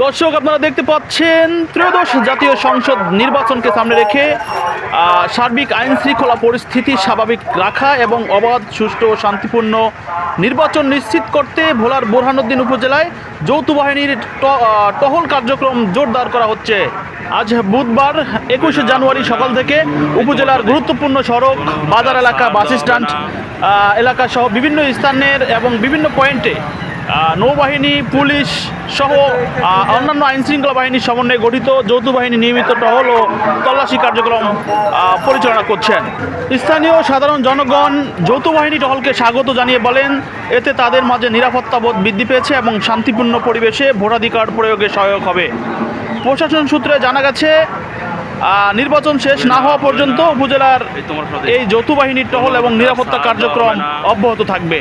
দর্শক, আপনারা দেখতে পাচ্ছেন ত্রয়োদশ জাতীয় সংসদ নির্বাচনকে সামনে রেখে সার্বিক আইন শৃঙ্খলা পরিস্থিতি স্বাভাবিক রাখা এবং অবাধ, সুষ্ঠু ও শান্তিপূর্ণ নির্বাচন নিশ্চিত করতে ভোলার বোরহানউদ্দিন উপজেলায় যৌথ বাহিনীর টহল কার্যক্রম জোরদার করা হচ্ছে। আজ বুধবার 21শে জানুয়ারি সকাল থেকে উপজেলার গুরুত্বপূর্ণ সড়ক, বাজার এলাকা, বাস স্ট্যান্ড এলাকা সহ বিভিন্ন স্থানের এবং বিভিন্ন পয়েন্টে নৌবাহিনী, পুলিশ সহ অন্যান্য আইনশৃঙ্খলা বাহিনীর সমন্বয়ে গঠিত যৌথ বাহিনী নিয়মিত টহল ও তল্লাশি কার্যক্রম পরিচালনা করছেন। স্থানীয় সাধারণ জনগণ যৌথ বাহিনী টহলকে স্বাগত জানিয়ে বলেন, এতে তাদের মাঝে নিরাপত্তাবোধ বৃদ্ধি পেয়েছে এবং শান্তিপূর্ণ পরিবেশে ভোটাধিকার প্রয়োগে সহায়ক হবে। প্রশাসন সূত্রে জানা গেছে, নির্বাচন শেষ না হওয়া পর্যন্ত উপজেলার এই যৌথ বাহিনীর টহল এবং নিরাপত্তা কার্যক্রম অব্যাহত থাকবে।